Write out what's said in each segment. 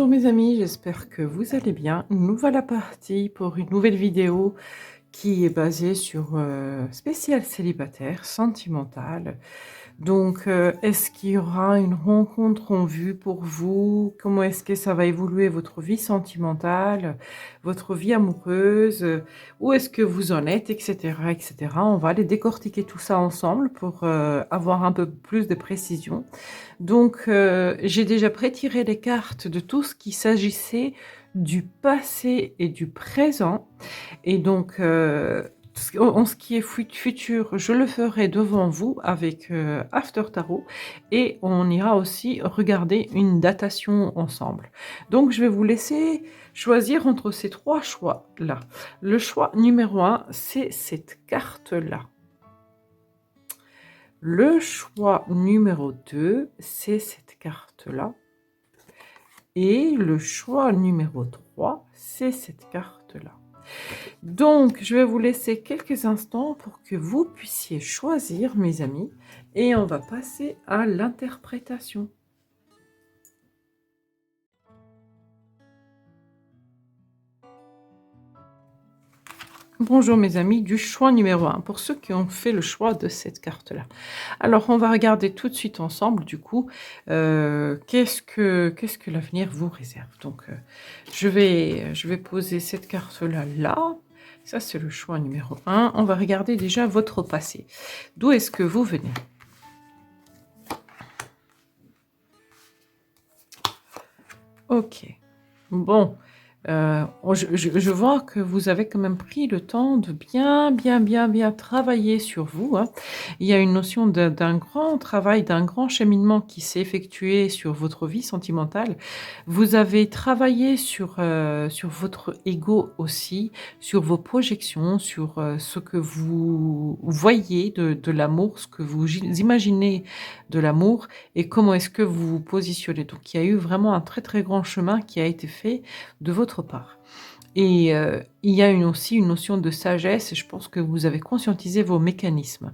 Bonjour mes amis, j'espère que vous allez bien. Nous voilà partis pour une nouvelle vidéo qui est basée sur spécial célibataire, sentimental. Donc, est-ce qu'il y aura une rencontre en vue pour vous? Comment est-ce que ça va évoluer votre vie sentimentale, votre vie amoureuse? Où est-ce que vous en êtes, etc., etc. On va aller décortiquer tout ça ensemble pour avoir un peu plus de précision. Donc, j'ai déjà prétiré les cartes de tout ce qui s'agissait du passé et du présent. Et donc, en ce qui est futur, je le ferai devant vous avec After Tarot et on ira aussi regarder une datation ensemble. Donc, je vais vous laisser choisir entre ces trois choix-là. Le choix numéro 1, c'est cette carte-là. Le choix numéro 2, c'est cette carte-là. Et le choix numéro 3, c'est cette carte-là. Donc, je vais vous laisser quelques instants pour que vous puissiez choisir, mes amis, et on va passer à l'interprétation. Bonjour mes amis du choix numéro 1, pour ceux qui ont fait le choix de cette carte-là. Alors, on va regarder tout de suite ensemble, du coup, qu'est-ce que l'avenir vous réserve. Donc, je vais poser cette carte-là là. Ça, c'est le choix numéro 1. On va regarder déjà votre passé. D'où est-ce que vous venez? Ok. Bon. Je vois que vous avez quand même pris le temps de bien travailler sur vous, hein. Il y a une notion d'un grand travail, d'un grand cheminement qui s'est effectué sur votre vie sentimentale. Vous avez travaillé sur votre ego aussi, sur vos projections, sur ce que vous voyez de l'amour, ce que vous imaginez de l'amour et comment est-ce que vous vous positionnez. Donc il y a eu vraiment un très grand chemin qui a été fait de votre part. Et il y a aussi une notion de sagesse et je pense que vous avez conscientisé vos mécanismes.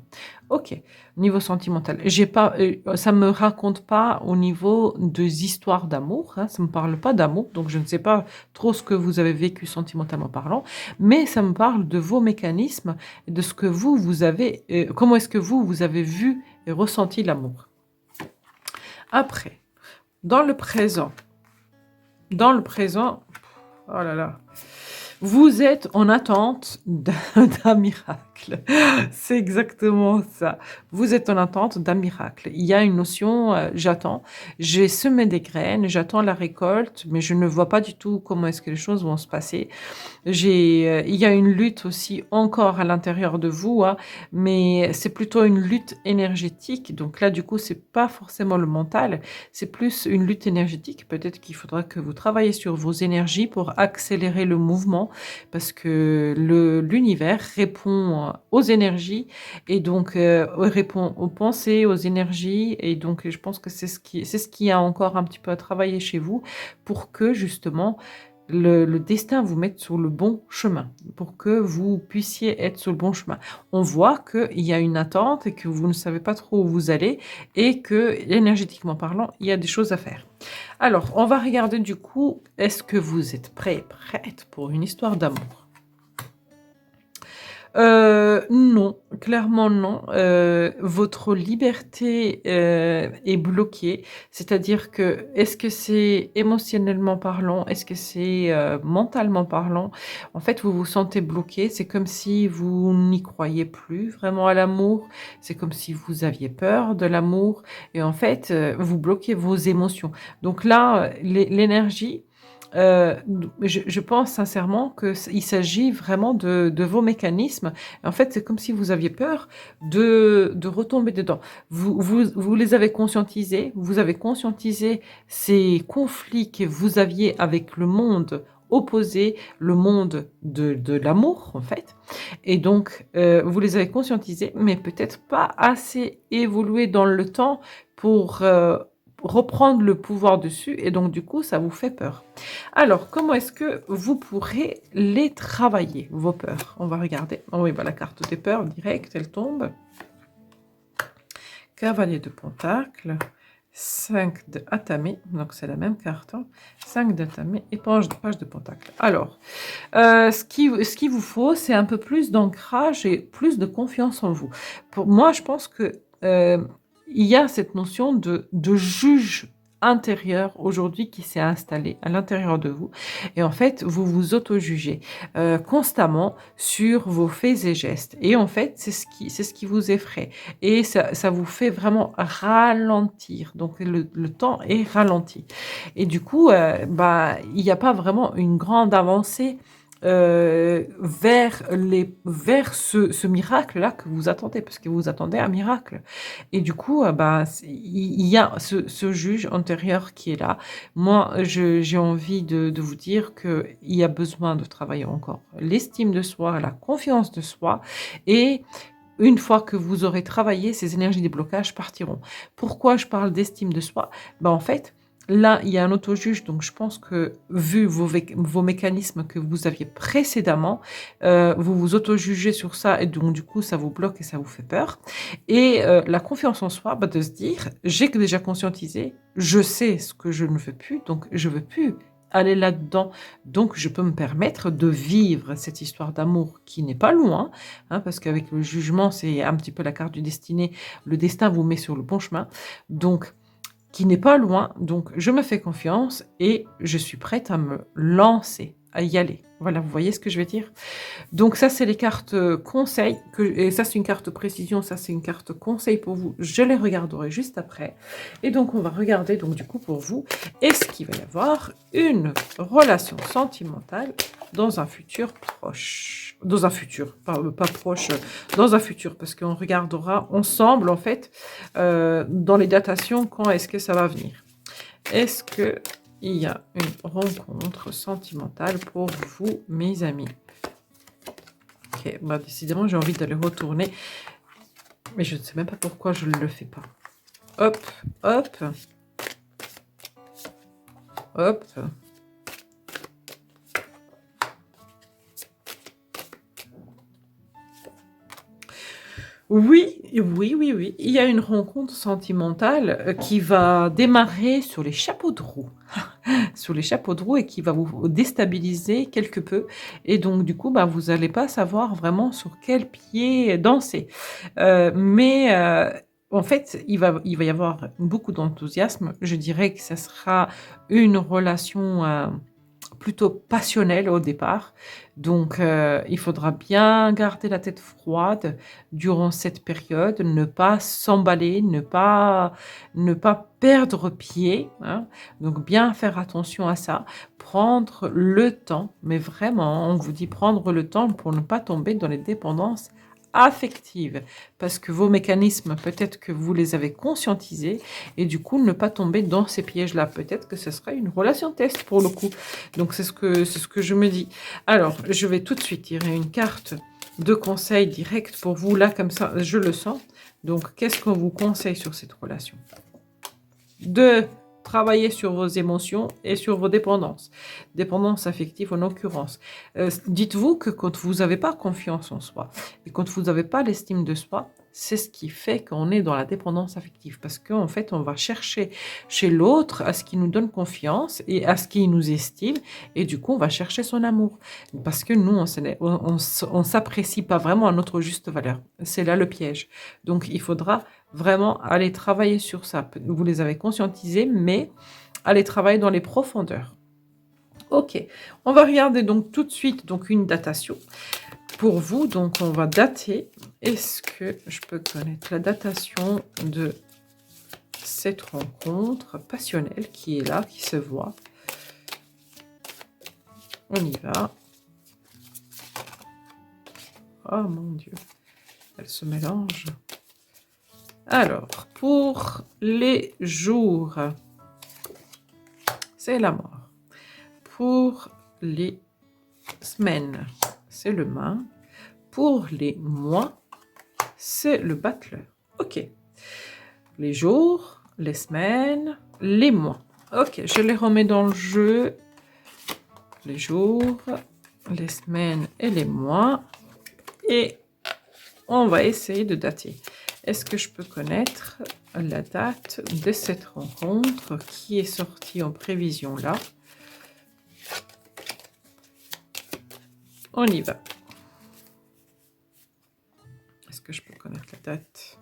Ok, niveau sentimental. Ça ne me raconte pas au niveau des histoires d'amour, hein, ça ne me parle pas d'amour, donc je ne sais pas trop ce que vous avez vécu sentimentalement parlant, mais ça me parle de vos mécanismes, de ce que vous avez, comment est-ce que vous avez vu et ressenti l'amour. Après, dans le présent, oh là là. Vous êtes en attente d'un miracle. C'est exactement ça. Vous êtes en attente d'un miracle. Il y a une notion, j'attends. J'ai semé des graines, j'attends la récolte, mais je ne vois pas du tout comment est-ce que les choses vont se passer. Il y a une lutte aussi encore à l'intérieur de vous, hein, mais c'est plutôt une lutte énergétique. Donc là, du coup, c'est pas forcément le mental, c'est plus une lutte énergétique. Peut-être qu'il faudra que vous travaillez sur vos énergies pour accélérer le mouvement, parce que l'univers répond aux énergies et donc répond aux pensées, aux énergies. Et donc, je pense que c'est ce qui a encore un petit peu à travailler chez vous pour que justement le destin vous mette sur le bon chemin, pour que vous puissiez être sur le bon chemin. On voit qu'il y a une attente et que vous ne savez pas trop où vous allez et que, énergétiquement parlant, il y a des choses à faire. Alors, on va regarder du coup, est-ce que vous êtes prête pour une histoire d'amour? Non, clairement non. Votre liberté est bloquée. C'est-à-dire que, est-ce que c'est émotionnellement parlant? Est-ce que c'est mentalement parlant? En fait, vous vous sentez bloqué. C'est comme si vous n'y croyez plus vraiment à l'amour. C'est comme si vous aviez peur de l'amour. Et en fait, vous bloquez vos émotions. Donc là, l'énergie, je pense sincèrement qu'il s'agit vraiment de vos mécanismes. En fait, c'est comme si vous aviez peur de retomber dedans. Vous les avez conscientisés, vous avez conscientisé ces conflits que vous aviez avec le monde opposé, le monde de l'amour, en fait. Et donc, vous les avez conscientisés, mais peut-être pas assez évolué dans le temps pour reprendre le pouvoir dessus. Et donc, du coup, ça vous fait peur. Alors, comment est-ce que vous pourrez les travailler, vos peurs? On va regarder. Oh oui, bah, la carte des peurs, direct, elle tombe. Cavalier de Pentacle, 5 de Atame, donc c'est la même carte, hein. 5 d'Atame et page de Pentacle. Alors, ce qu'il vous faut, c'est un peu plus d'ancrage et plus de confiance en vous. Pour moi, je pense que il y a cette notion de juge intérieur aujourd'hui qui s'est installée à l'intérieur de vous. Et en fait, vous vous auto-jugez constamment sur vos faits et gestes. Et en fait, c'est ce qui vous effraie. Et ça vous fait vraiment ralentir. Donc, le temps est ralenti. Et du coup, bah, il n'y a pas vraiment une grande avancée vers ce miracle-là que vous attendez, parce que vous attendez un miracle. Et du coup, bah, il y a ce juge intérieur qui est là. Moi, j'ai envie de vous dire qu'il y a besoin de travailler encore l'estime de soi, la confiance de soi, et une fois que vous aurez travaillé, ces énergies des blocages partiront. Pourquoi je parle d'estime de soi? Ben, en fait, là, il y a un auto-juge, donc je pense que vu vos mécanismes que vous aviez précédemment, vous vous auto-jugez sur ça et donc du coup, ça vous bloque et ça vous fait peur. Et la confiance en soi, bah, de se dire, j'ai déjà conscientisé, je sais ce que je ne veux plus, donc je veux plus aller là-dedans. Donc, je peux me permettre de vivre cette histoire d'amour qui n'est pas loin, hein, parce qu'avec le jugement, c'est un petit peu la carte du destiné. Le destin vous met sur le bon chemin. Donc, qui n'est pas loin. Donc, je me fais confiance et je suis prête à me lancer, à y aller. Voilà, vous voyez ce que je veux dire? Donc ça, c'est les cartes conseils. Et ça, c'est une carte précision. Ça, c'est une carte conseil pour vous. Je les regarderai juste après. Et donc, on va regarder, donc du coup, pour vous, est-ce qu'il va y avoir une relation sentimentale dans un futur proche? Dans un futur, pas proche, dans un futur, parce qu'on regardera ensemble, en fait, dans les datations, quand est-ce que ça va venir. Est-ce que il y a une rencontre sentimentale pour vous, mes amis? Ok, bah décidément, j'ai envie d'aller retourner, mais je ne sais même pas pourquoi je ne le fais pas. Hop, hop, hop. Oui, oui, oui, oui. Il y a une rencontre sentimentale qui va démarrer sur les chapeaux de roue. Sur les chapeaux de roue et qui va vous déstabiliser quelque peu. Et donc, du coup, bah, vous n'allez pas savoir vraiment sur quel pied danser. Mais en fait, il va y avoir beaucoup d'enthousiasme. Je dirais que ça sera une relation plutôt passionnelle au départ. Donc, il faudra bien garder la tête froide durant cette période, ne pas s'emballer, ne pas perdre pied, hein. Donc, bien faire attention à ça, prendre le temps, mais vraiment, on vous dit prendre le temps pour ne pas tomber dans les dépendances affectives, parce que vos mécanismes, peut-être que vous les avez conscientisés, et du coup, ne pas tomber dans ces pièges-là. Peut-être que ce sera une relation test pour le coup. Donc, c'est ce que je me dis. Alors, je vais tout de suite tirer une carte de conseil direct pour vous. Là, comme ça, je le sens. Donc, qu'est-ce qu'on vous conseille sur cette relation? De travailler sur vos émotions et sur vos dépendances. Dépendances affectives en l'occurrence. Dites-vous que quand vous n'avez pas confiance en soi et quand vous n'avez pas l'estime de soi, c'est ce qui fait qu'on est dans la dépendance affective. Parce qu'en fait, on va chercher chez l'autre à ce qui nous donne confiance et à ce qui nous estime. Et du coup, on va chercher son amour. Parce que nous, on s'apprécie pas vraiment à notre juste valeur. C'est là le piège. Donc, il faudra vraiment aller travailler sur ça. Vous les avez conscientisés, mais aller travailler dans les profondeurs. Ok, on va regarder donc tout de suite donc une datation pour vous. Donc, on va dater. Est-ce que je peux connaître la datation de cette rencontre passionnelle qui est là, qui se voit? On y va. Oh mon Dieu, elle se mélange. Alors, pour les jours, c'est la mort. Pour les semaines, c'est le main. Pour les mois, c'est le battleur. Ok. Les jours, les semaines, les mois. Ok, je les remets dans le jeu. Les jours, les semaines et les mois. Et on va essayer de dater. Est-ce que je peux connaître la date de cette rencontre qui est sortie en prévision là? On y va. Est-ce que je peux connaître la date?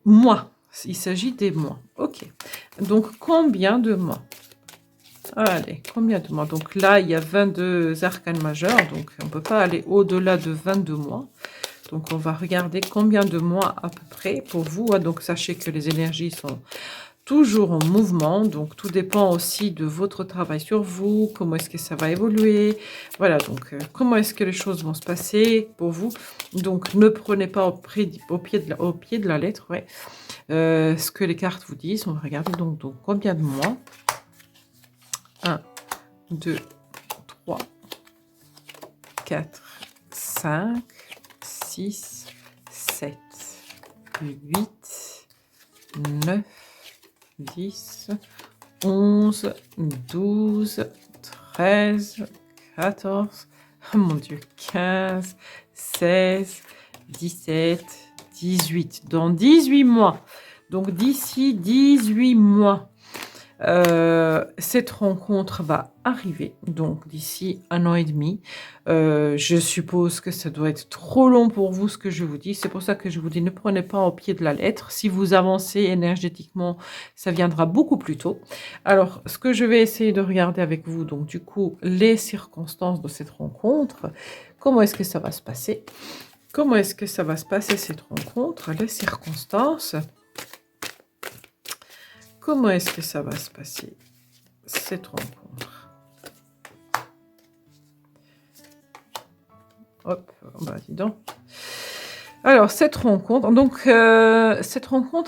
Mois. Il s'agit des mois. Ok. Donc, combien de mois? Allez, combien de mois? Donc là, il y a 22 arcanes majeurs. Donc, on ne peut pas aller au-delà de 22 mois. Donc, on va regarder combien de mois à peu près pour vous. Donc, sachez que les énergies sont toujours en mouvement. Donc, tout dépend aussi de votre travail sur vous. Comment est-ce que ça va évoluer? Voilà, donc, comment est-ce que les choses vont se passer pour vous? Donc, ne prenez pas au pied de la lettre, ouais. Ce que les cartes vous disent. On va regarder donc combien de mois? 1, 2, 3, 4, 5, 6, 7, 8, 9, 10, 11, 12, 13, 14, oh mon Dieu, 15, 16, 17, 18. Dans 18 mois. Donc, d'ici 18 mois, cette rencontre va arriver. Donc, d'ici 1 an et demi. Je suppose que ça doit être trop long pour vous, ce que je vous dis. C'est pour ça que je vous dis, ne prenez pas au pied de la lettre. Si vous avancez énergétiquement, ça viendra beaucoup plus tôt. Alors, ce que je vais essayer de regarder avec vous, donc du coup, les circonstances de cette rencontre. Comment est-ce que ça va se passer? Comment est-ce que ça va se passer cette rencontre? Les circonstances. Comment est-ce que ça va se passer cette rencontre? Hop, bah dis donc. Alors, cette rencontre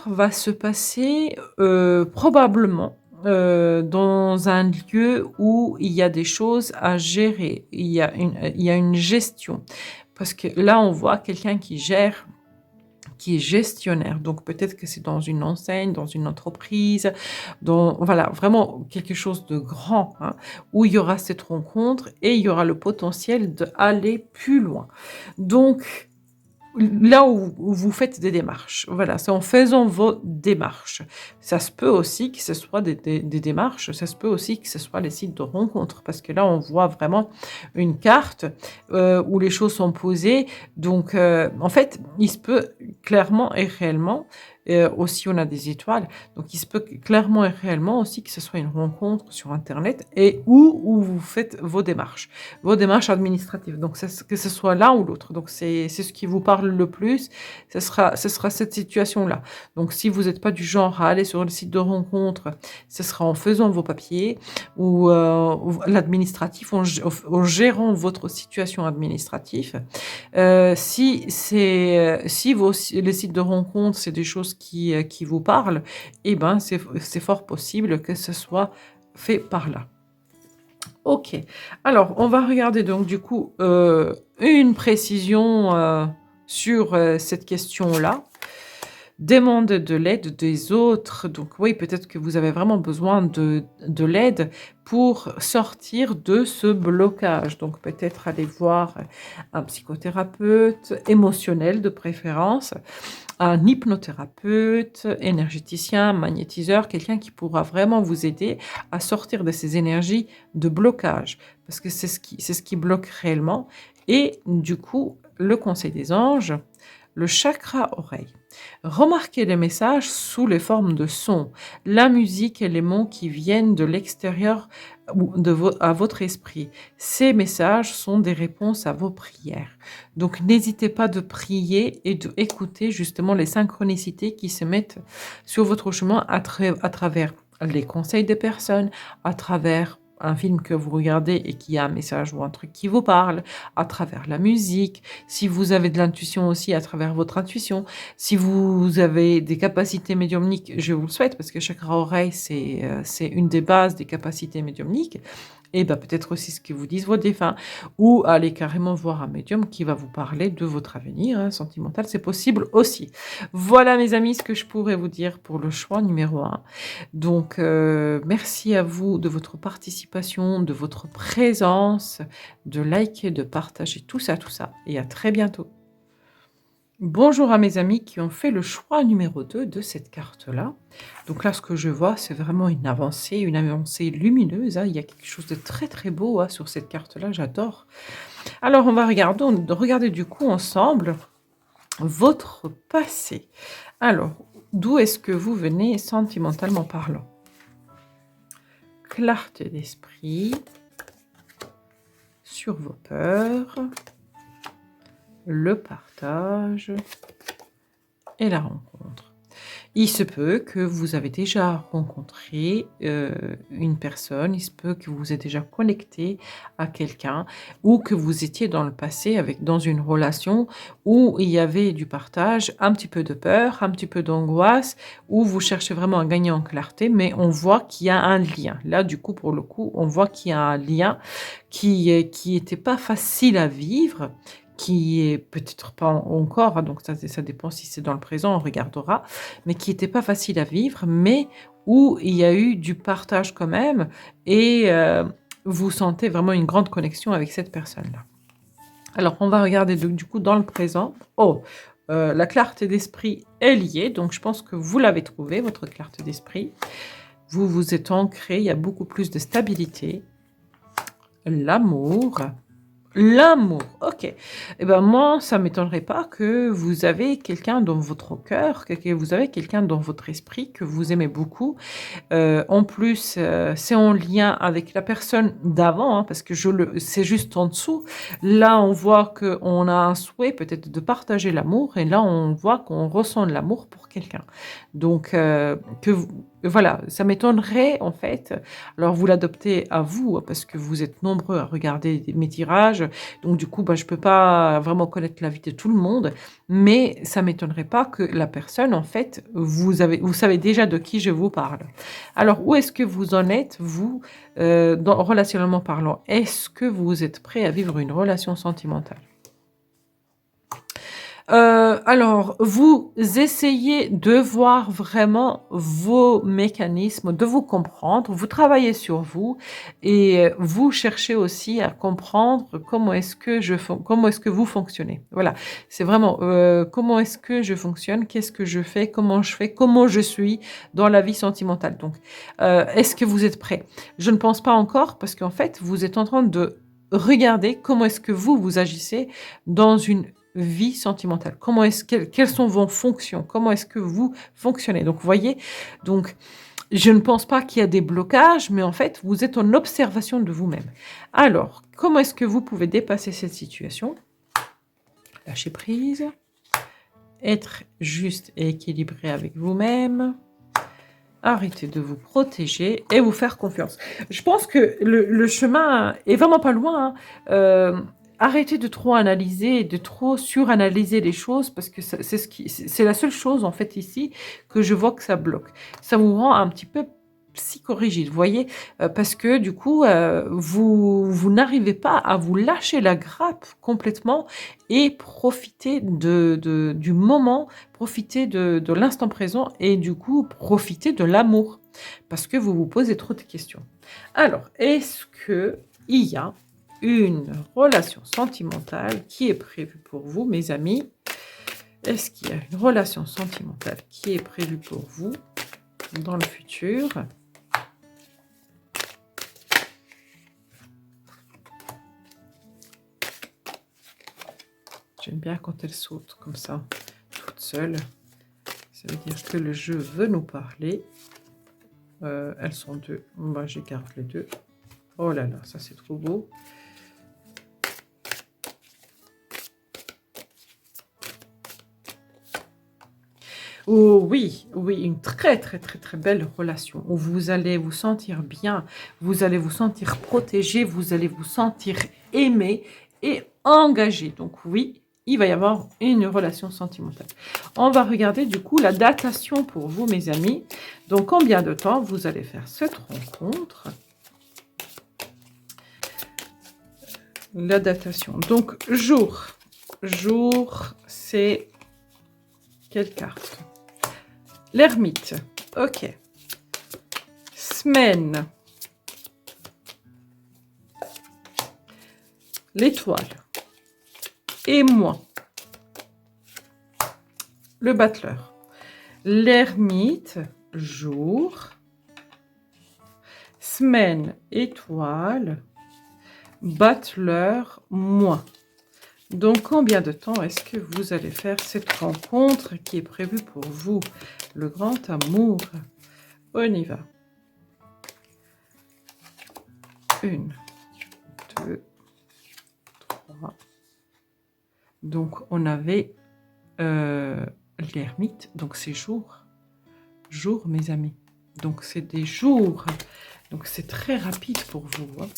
va se passer probablement dans un lieu où il y a des choses à gérer. Il y a une gestion. Parce que là, on voit quelqu'un qui gère, qui est gestionnaire. Donc, peut-être que c'est dans une enseigne, dans une entreprise, voilà, vraiment quelque chose de grand, hein, où il y aura cette rencontre et il y aura le potentiel d'aller plus loin. Donc, là où vous faites des démarches. Voilà, c'est en faisant vos démarches. Ça se peut aussi que ce soit des démarches, ça se peut aussi que ce soit les sites de rencontres, parce que là, on voit vraiment une carte où les choses sont posées. Donc, en fait, il se peut clairement et réellement, aussi on a des étoiles, donc il se peut clairement et réellement aussi que ce soit une rencontre sur Internet et où vous faites vos démarches administratives. Donc, que ce soit l'un ou l'autre. Donc, c'est ce qui vous parle le plus, ce sera cette situation-là. Donc, si vous n'êtes pas du genre à aller sur le site de rencontre, ce sera en faisant vos papiers ou l'administratif, en gérant votre situation administrative. Si les sites de rencontre, c'est des choses qui vous parlent, eh ben, c'est fort possible que ce soit fait par là. Ok, alors on va regarder donc du coup une précision sur cette question-là. Demande de l'aide des autres. Donc oui, peut-être que vous avez vraiment besoin de l'aide pour sortir de ce blocage. Donc peut-être aller voir un psychothérapeute émotionnel de préférence, un hypnothérapeute, énergéticien, magnétiseur, quelqu'un qui pourra vraiment vous aider à sortir de ces énergies de blocage. Parce que c'est ce qui bloque réellement. Et du coup, le conseil des anges, le chakra oreille. Remarquez les messages sous les formes de sons, la musique et les mots qui viennent de l'extérieur ou à votre esprit. Ces messages sont des réponses à vos prières. Donc n'hésitez pas de prier et d'écouter justement les synchronicités qui se mettent sur votre chemin à travers les conseils des personnes, à travers un film que vous regardez et qui a un message ou un truc qui vous parle, à travers la musique, si vous avez de l'intuition aussi à travers votre intuition, si vous avez des capacités médiumniques, je vous le souhaite parce que chakra oreille, c'est une des bases des capacités médiumniques. Et bah, peut-être aussi ce que vous disent vos défunts ou aller carrément voir un médium qui va vous parler de votre avenir, hein, sentimental, c'est possible aussi. Voilà mes amis, ce que je pourrais vous dire pour le choix numéro 1. Donc merci à vous de votre participation, de votre présence, de liker, de partager tout ça et à très bientôt. Bonjour à mes amis qui ont fait le choix numéro 2 de cette carte-là. Donc là, ce que je vois, c'est vraiment une avancée lumineuse, hein. Il y a quelque chose de très très beau, hein, sur cette carte-là, j'adore. Alors, on va regarder du coup ensemble votre passé. Alors, d'où est-ce que vous venez sentimentalement parlant? Clarté d'esprit, sur vos peurs, le partage et la rencontre. Il se peut que vous avez déjà rencontré une personne, il se peut que vous vous êtes déjà connecté à quelqu'un ou que vous étiez dans le passé dans une relation où il y avait du partage, un petit peu de peur, un petit peu d'angoisse, où vous cherchez vraiment à gagner en clarté, mais on voit qu'il y a un lien. Là, du coup, pour le coup, on voit qu'il y a un lien qui était pas facile à vivre, qui est peut-être pas encore, hein, donc ça dépend si c'est dans le présent, on regardera, mais qui était pas facile à vivre, mais où il y a eu du partage quand même et vous sentez vraiment une grande connexion avec cette personne-là. Alors, on va regarder du coup dans le présent. Oh, la clarté d'esprit est liée, donc je pense que vous l'avez trouvé, votre clarté d'esprit. Vous vous êtes ancré, il y a beaucoup plus de stabilité. L'amour. L'amour, OK. Et ben moi, ça m'étonnerait pas que vous avez quelqu'un dans votre cœur, que vous avez quelqu'un dans votre esprit que vous aimez beaucoup. En plus, c'est en lien avec la personne d'avant, hein, parce que c'est juste en dessous. Là, on voit qu'on a un souhait peut-être de partager l'amour et là, on voit qu'on ressent de l'amour pour quelqu'un. Donc, voilà, ça m'étonnerait en fait. Alors, vous l'adoptez à vous, hein, parce que vous êtes nombreux à regarder mes tirages. Donc, du coup, bah, je peux pas vraiment connaître la vie de tout le monde, mais ça m'étonnerait pas que la personne, en fait, vous savez déjà de qui je vous parle. Alors, où est-ce que vous en êtes, vous, relationnellement parlant? Est-ce que vous êtes prêt à vivre une relation sentimentale? Alors, vous essayez de voir vraiment vos mécanismes, de vous comprendre, vous travaillez sur vous et vous cherchez aussi à comprendre comment est-ce que vous fonctionnez. Voilà, c'est vraiment, comment est-ce que je fonctionne? Qu'est-ce que je fais? Comment je fais? Comment je suis dans la vie sentimentale? Donc, est-ce que vous êtes prêt? Je ne pense pas encore parce qu'en fait, vous êtes en train de regarder comment est-ce que vous agissez dans une vie sentimentale. Quelles sont vos fonctions? Comment est-ce que vous fonctionnez? Donc, vous voyez, donc, je ne pense pas qu'il y a des blocages, mais en fait, vous êtes en observation de vous-même. Alors, comment est-ce que vous pouvez dépasser cette situation? Lâcher prise, être juste et équilibré avec vous-même, arrêter de vous protéger et vous faire confiance. Je pense que le chemin est vraiment pas loin, hein. Arrêtez de trop analyser, de trop suranalyser les choses parce que c'est la seule chose en fait ici que je vois que ça bloque. Ça vous rend un petit peu psychorigide, vous voyez? Parce que du coup, vous n'arrivez pas à vous lâcher la grappe complètement et profiter du moment, profiter de l'instant présent et du coup profiter de l'amour. Parce que vous vous posez trop de questions. Alors, est-ce qu'il y a une relation sentimentale qui est prévue pour vous, mes amis? Est-ce qu'il y a une relation sentimentale qui est prévue pour vous dans le futur? J'aime bien quand elle saute comme ça, toute seule. Ça veut dire que le jeu veut nous parler. Elles sont deux. Moi, j'écarte les deux. Oh là là, ça c'est trop beau. Oh oui, oui, une très très très très belle relation où vous allez vous sentir bien, vous allez vous sentir protégé, vous allez vous sentir aimé et engagé. Donc oui, il va y avoir une relation sentimentale. On va regarder du coup la datation pour vous, mes amis. Donc combien de temps vous allez faire cette rencontre? l'adaptation. Donc, jour. Jour, c'est quelle carte? L'ermite. Ok. Semaine. L'étoile. Et moi. Le battleur. L'ermite, jour. Semaine, étoile. Battleur, moi. Donc, combien de temps est-ce que vous allez faire cette rencontre qui est prévue pour vous? Le grand amour. On y va. 1, 2, 3. Donc, on avait l'ermite. Donc, c'est jour. Jour, mes amis. Donc, c'est des jours. Donc, c'est très rapide pour vous. Hein.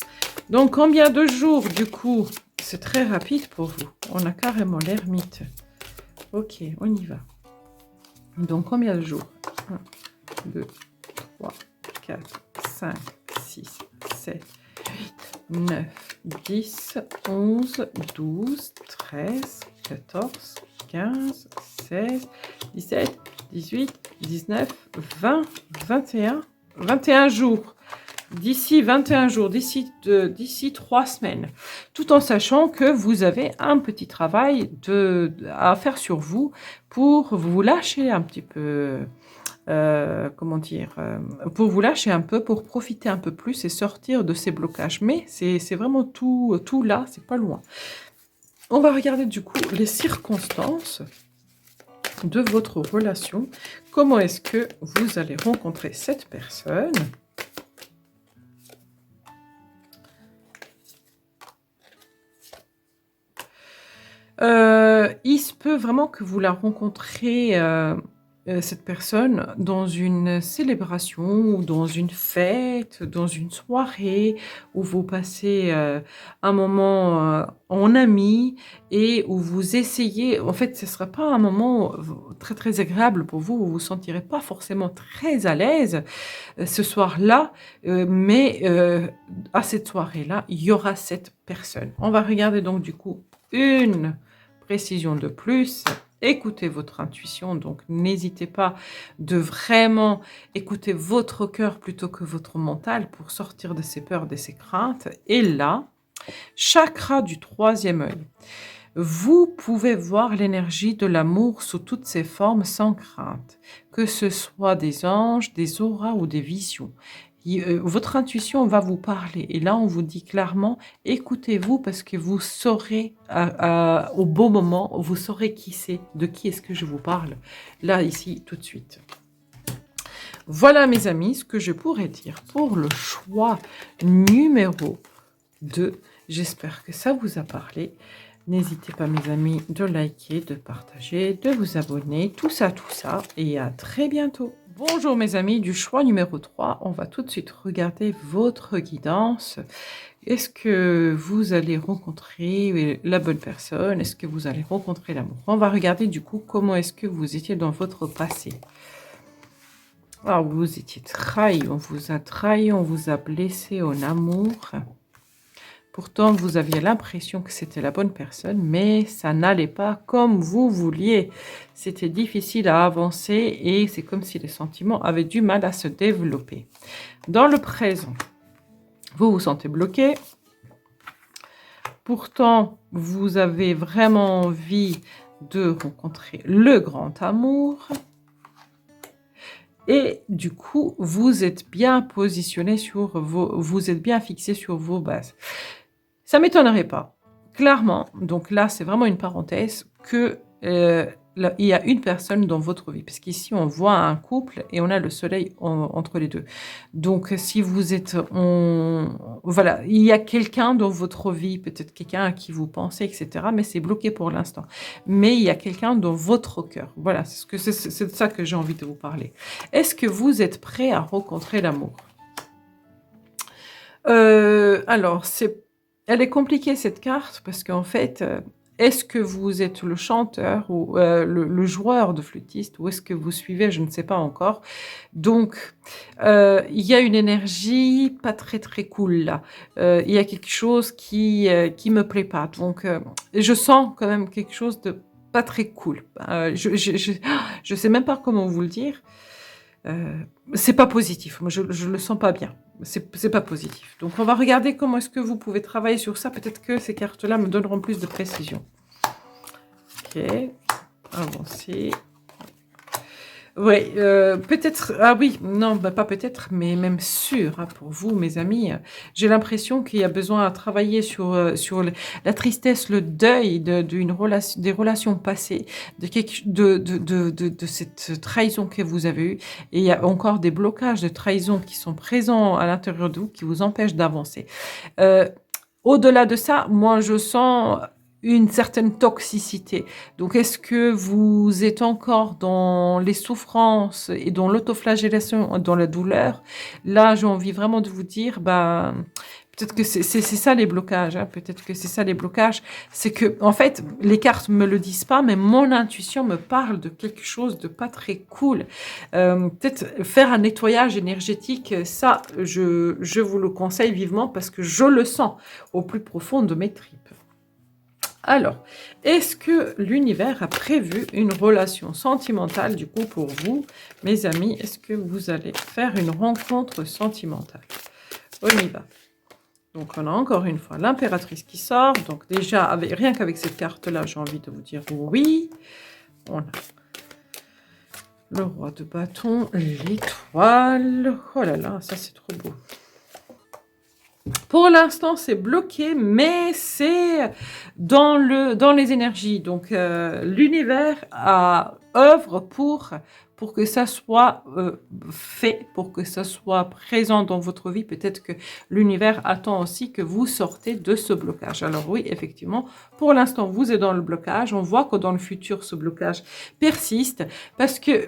Donc, combien de jours, du coup? C'est très rapide pour vous. On a carrément l'ermite. Ok, on y va. Donc, combien de jours? 1, 2, 3, 4, 5, 6, 7, 8, 9, 10, 11, 12, 13, 14, 15, 16, 17, 18, 19, 20, 21, 21 jours. D'ici 21 jours, d'ici 3 semaines, tout en sachant que vous avez un petit travail à faire sur vous pour vous lâcher un petit peu, comment dire, pour vous lâcher un peu, pour profiter un peu plus et sortir de ces blocages. Mais c'est vraiment tout là, c'est pas loin. On va regarder du coup les circonstances de votre relation. Comment est-ce que vous allez rencontrer cette personne ? Il se peut vraiment que vous la rencontrez, cette personne, dans une célébration ou dans une fête, dans une soirée où vous passez un moment en amis et où vous essayez. En fait, ce ne sera pas un moment très très agréable pour vous, vous ne vous sentirez pas forcément très à l'aise ce soir-là, mais à cette soirée-là, il y aura cette personne. On va regarder donc du coup une précision de plus. Écoutez votre intuition, donc n'hésitez pas de vraiment écouter votre cœur plutôt que votre mental pour sortir de ces peurs, de ces craintes. Et là, chakra du 3e œil. Vous pouvez voir l'énergie de l'amour sous toutes ses formes sans crainte, que ce soit des anges, des auras ou des visions. Votre intuition va vous parler. Et là, on vous dit clairement, écoutez-vous parce que vous saurez au bon moment, vous saurez qui c'est, de qui est-ce que je vous parle. Là, ici, tout de suite. Voilà, mes amis, ce que je pourrais dire pour le choix numéro 2. J'espère que ça vous a parlé. N'hésitez pas, mes amis, de liker, de partager, de vous abonner, tout ça, et à très bientôt. Bonjour mes amis du choix numéro 3, on va tout de suite regarder votre guidance. Est-ce que vous allez rencontrer la bonne personne? Est-ce que vous allez rencontrer l'amour? On va regarder du coup comment est-ce que vous étiez dans votre passé. Alors, vous étiez trahi, on vous a trahi, on vous a blessé en amour. Pourtant, vous aviez l'impression que c'était la bonne personne, mais ça n'allait pas comme vous vouliez. C'était difficile à avancer et c'est comme si les sentiments avaient du mal à se développer. Dans le présent, vous vous sentez bloqué. Pourtant, vous avez vraiment envie de rencontrer le grand amour. Et du coup, vous êtes bien positionné sur vous êtes bien fixé sur vos bases. Ça ne m'étonnerait pas, clairement, donc là c'est vraiment une parenthèse, que il y a une personne dans votre vie, parce qu'ici on voit un couple et on a le soleil entre les deux. Donc si vous êtes voilà, il y a quelqu'un dans votre vie, peut-être quelqu'un à qui vous pensez, etc., mais c'est bloqué pour l'instant. Mais il y a quelqu'un dans votre cœur. Voilà, c'est de ça que j'ai envie de vous parler. Est-ce que vous êtes prêt à rencontrer l'amour? Alors, elle est compliquée cette carte parce qu'en fait, est-ce que vous êtes le chanteur ou le joueur de flûtiste ou est-ce que vous suivez? Je ne sais pas encore. Donc, il y a une énergie pas très, très cool là. Il y a quelque chose qui me plaît pas. Donc, je sens quand même quelque chose de pas très cool. Je sais même pas comment vous le dire. C'est pas positif. Moi, je le sens pas bien. C'est pas positif. Donc, on va regarder comment est-ce que vous pouvez travailler sur ça. Peut-être que ces cartes-là me donneront plus de précision. Ok, avancer. Oui, peut-être, ah oui, non, bah, pas peut-être, mais même sûr, hein, pour vous, mes amis. J'ai l'impression qu'il y a besoin à travailler sur la tristesse, le deuil d'une relation, des relations passées, de cette trahison que vous avez eue. Et il y a encore des blocages de trahison qui sont présents à l'intérieur de vous, qui vous empêchent d'avancer. Euh, Au-delà de ça, moi, je sens une certaine toxicité. Donc, est-ce que vous êtes encore dans les souffrances et dans l'autoflagellation, dans la douleur? Là, j'ai envie vraiment de vous dire, ben, peut-être que c'est ça les blocages. Hein, peut-être que c'est ça les blocages. C'est que, en fait, les cartes me le disent pas, mais mon intuition me parle de quelque chose de pas très cool. Peut-être faire un nettoyage énergétique, ça, je vous le conseille vivement parce que je le sens au plus profond de mes tripes. Alors, est-ce que l'univers a prévu une relation sentimentale du coup pour vous, mes amis? Est-ce que vous allez faire une rencontre sentimentale? On y va. Donc, on a encore une fois l'impératrice qui sort. Donc, déjà, rien qu'avec cette carte-là, j'ai envie de vous dire oui. On a le roi de bâton, l'étoile. Oh là là, ça c'est trop beau. Pour l'instant, c'est bloqué, mais c'est dans les énergies. Donc, l'univers œuvre pour que ça soit fait, pour que ça soit présent dans votre vie. Peut-être que l'univers attend aussi que vous sortez de ce blocage. Alors oui, effectivement, pour l'instant, vous êtes dans le blocage. On voit que dans le futur, ce blocage persiste parce que,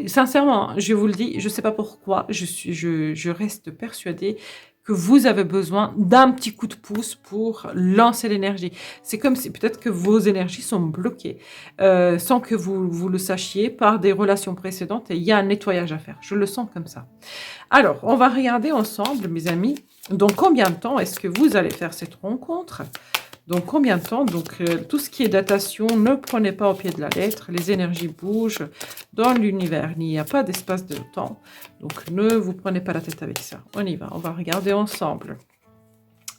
sincèrement, je vous le dis, je ne sais pas pourquoi, je reste persuadée que vous avez besoin d'un petit coup de pouce pour lancer l'énergie. C'est comme si peut-être que vos énergies sont bloquées sans que vous le sachiez par des relations précédentes et il y a un nettoyage à faire. Je le sens comme ça. Alors, on va regarder ensemble, mes amis, dans combien de temps est-ce que vous allez faire cette rencontre? Donc, combien de temps? Donc, tout ce qui est datation, ne prenez pas au pied de la lettre. Les énergies bougent dans l'univers. Il n'y a pas d'espace de temps. Donc, ne vous prenez pas la tête avec ça. On y va. On va regarder ensemble.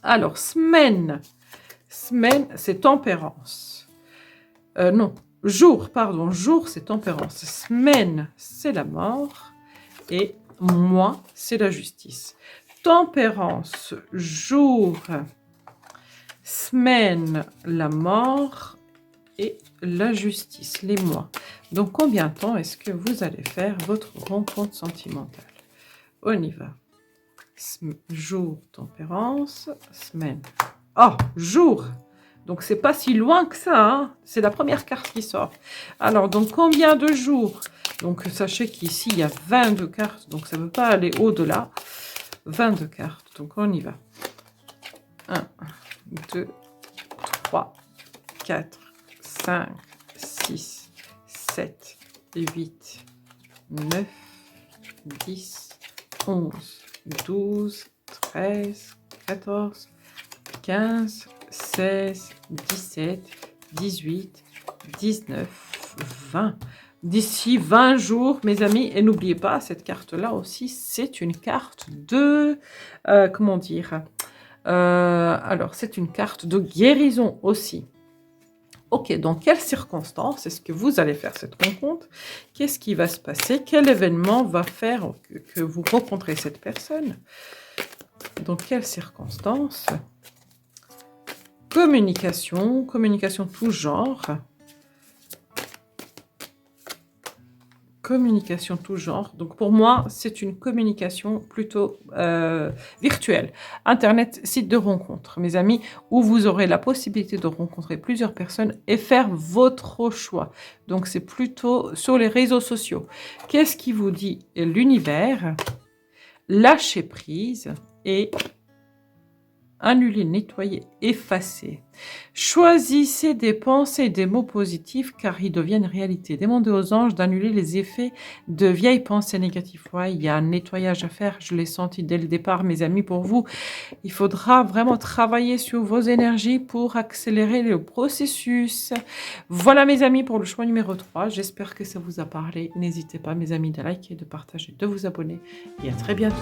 Alors, semaine. Semaine, c'est tempérance. Non, jour, pardon. Jour, c'est tempérance. Semaine, c'est la mort. Et mois, c'est la justice. Tempérance, jour... Semaine, la mort et la justice, les mois. Donc, combien de temps est-ce que vous allez faire votre rencontre sentimentale? On y va. Jour, tempérance, semaine. Oh, jour! Donc, c'est pas si loin que ça. Hein, c'est la première carte qui sort. Alors, donc, combien de jours? Donc, sachez qu'ici, il y a 22 cartes. Donc, ça ne veut pas aller au-delà. 22 cartes. Donc, on y va. 1, 2, 3, 4, 5, 6, 7, 8, 9, 10, 11, 12, 13, 14, 15, 16, 17, 18, 19, 20. D'ici 20 jours, mes amis, et n'oubliez pas, cette carte-là aussi, c'est une carte de... comment dire alors, c'est une carte de guérison aussi. Ok, dans quelles circonstances est-ce que vous allez faire cette rencontre? Qu'est-ce qui va se passer? Quel événement va faire que vous rencontrez cette personne? Dans quelles circonstances? Communication, communication tout genre. Communication tout genre. Donc pour moi, c'est une communication plutôt virtuelle. Internet, site de rencontre, mes amis, où vous aurez la possibilité de rencontrer plusieurs personnes et faire votre choix. Donc c'est plutôt sur les réseaux sociaux. Qu'est-ce qui vous dit l'univers? Lâcher prise et annuler, nettoyer, effacer. Choisissez des pensées et des mots positifs car ils deviennent réalité. Demandez aux anges d'annuler les effets de vieilles pensées négatives. Ouais, il y a un nettoyage à faire, je l'ai senti dès le départ, mes amis, pour vous. Il faudra vraiment travailler sur vos énergies pour accélérer le processus. Voilà, mes amis, pour le choix numéro 3. J'espère que ça vous a parlé. N'hésitez pas, mes amis, de liker, de partager, de vous abonner et à très bientôt.